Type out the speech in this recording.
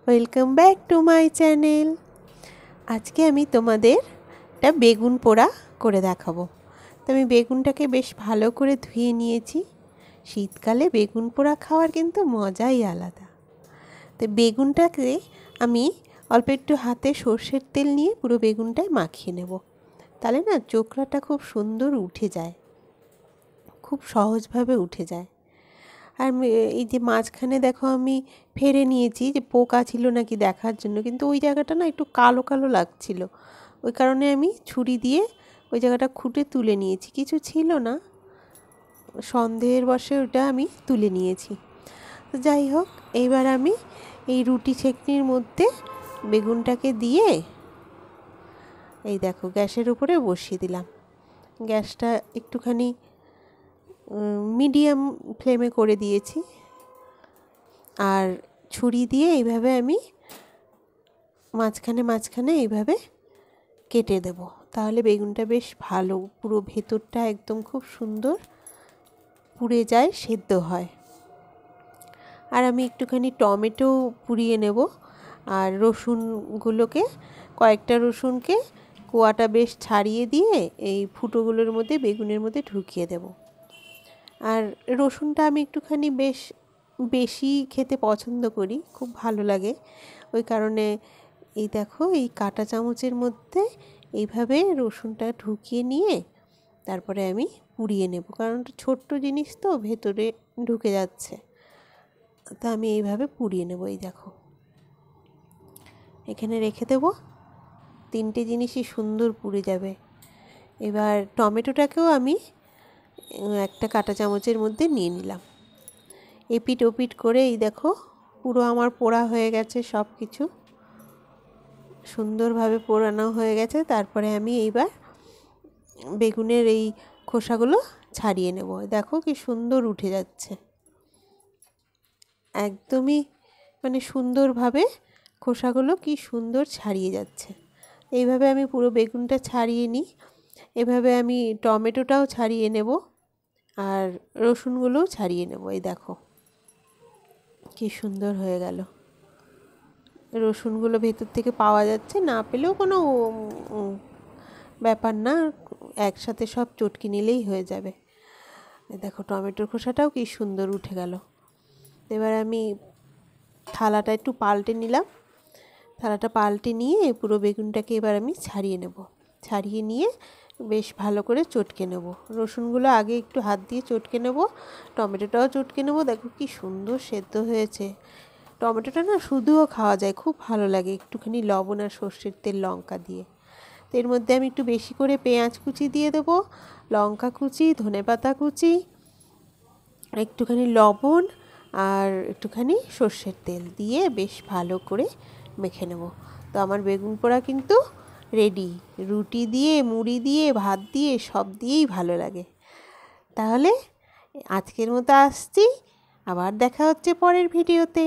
Welcome back to my channel. আজকে আমি তোমাদের একটা বেগুন পোড়া করে দেখাবো। তো আমি বেগুনটাকে বেশ ভালো করে ধুয়ে নিয়েছি। শীতকালে বেগুন পোড়া খাওয়ার কিন্তু মজাই আলাদা। তো বেগুনটাকে আমি অল্প একটু হাতে সর্ষের তেল নিয়ে পুরো বেগুনটায় মাখিয়ে নেব। তাহলে না চোখলাটা খুব সুন্দর উঠে যায়, খুব সহজভাবে উঠে যায়। আর এই যে মাঝখানে দেখো আমি ফেরে নিয়েছি, যে পোকা ছিল নাকি দেখার জন্য, কিন্তু ওই জায়গাটা না একটু কালো কালো লাগছিল। ওই কারণে আমি ছুরি দিয়ে ওই জায়গাটা খুঁটে তুলে নিয়েছি, কিছু ছিল না, সন্দেহের বশে ওটা আমি তুলে নিয়েছি। তো যাই হোক, এইবার আমি এই রুটি ছেঁকনির মধ্যে বেগুনটাকে দিয়ে এই দেখো গ্যাসের উপরে বসিয়ে দিলাম। গ্যাসটা একটুখানি মিডিয়াম ফ্লেমে করে দিয়েছি। আর ছুরি দিয়ে এইভাবে আমি মাঝখানে মাঝখানে এইভাবে কেটে দেব, তাহলে বেগুনটা বেশ ভালো পুরো ভেতরটা একদম খুব সুন্দর পুড়ে যায়, সেদ্ধ হয়। আর আমি একটুখানি টমেটো পুড়িয়ে নেব। আর রসুনগুলোকে, কয়েকটা রসুনকে কোয়াটা বেশ ছাড়িয়ে দিয়ে এই ফুটোগুলোর মধ্যে বেগুনের মধ্যে ঢুকিয়ে দেব। আর রসুনটা আমি একটুখানি বেশি খেতে পছন্দ করি, খুব ভালো লাগে। ওই কারণে এই দেখো এই কাঁটা চামচের মধ্যে এইভাবে রসুনটা ঢুকিয়ে নিয়ে তারপরে আমি পুড়িয়ে নেব, কারণ ছোট্ট জিনিস তো ভেতরে ঢুকে যাচ্ছে। তা আমি এইভাবে পুড়িয়ে নেব। এই দেখো এখানে রেখে দেব, তিনটে জিনিসই সুন্দর পুড়ে যাবে। এবার টমেটোটাকেও আমি একটা কাঁটা চামচের মধ্যে নিয়ে নিলাম। এপিট ওপিট করে এই দেখো পুরো আমার পোড়া হয়ে গেছে, সব কিছু সুন্দরভাবে পোড়ানো হয়ে গেছে। তারপরে আমি এইবার বেগুনের এই খোসাগুলো ছাড়িয়ে নেব। দেখো কি সুন্দর উঠে যাচ্ছে, একদমই মানে সুন্দরভাবে খোসাগুলো কি সুন্দর ছাড়িয়ে যাচ্ছে। এইভাবে আমি পুরো বেগুনটা ছাড়িয়ে নিই। এভাবে আমি টমেটোটাও ছাড়িয়ে নেব আর রসুনগুলোও ছাড়িয়ে নেব। এই দেখো কি সুন্দর হয়ে গেল। রসুনগুলো ভেতর থেকে পাওয়া যাচ্ছে, না পেলেও কোনো ব্যাপার না, একসাথে সব চটকি নিলেই হয়ে যাবে। দেখো টমেটোর খোসাটাও কি সুন্দর উঠে গেল। এবার আমি থালাটা একটু পাল্টে নিলাম। থালাটা পাল্টে নিয়ে পুরো বেগুনটাকে এবার আমি ছাড়িয়ে নেব। ছাড়িয়ে নিয়ে বেশ ভালো করে চটকে নেব। রসুনগুলো আগে একটু হাত দিয়ে চটকে নেব, টমেটোটাও চটকে নেব। দেখো কি সুন্দর সেদ্ধ হয়েছে। টমেটোটা না শুধুও খাওয়া যায়, খুব ভালো লাগে একটুখানি লবণ আর সর্ষের তেল লঙ্কা দিয়ে। তো এর মধ্যে আমি একটু বেশি করে পেঁয়াজ কুচি দিয়ে দেবো, লঙ্কা কুচি, ধনেপাতা কুচি, একটুখানি লবণ আর একটুখানি সর্ষের তেল দিয়ে বেশ ভালো করে মেখে নেব। তো আমার বেগুন পোড়া কিন্তু রেডি। রুটি দিয়ে, মুড়ি দিয়ে, ভাত দিয়ে, সব দিয়েই ভালো লাগে। তাহলে আজকের মতো আসছি, আবার দেখা হচ্ছে পরের ভিডিওতে।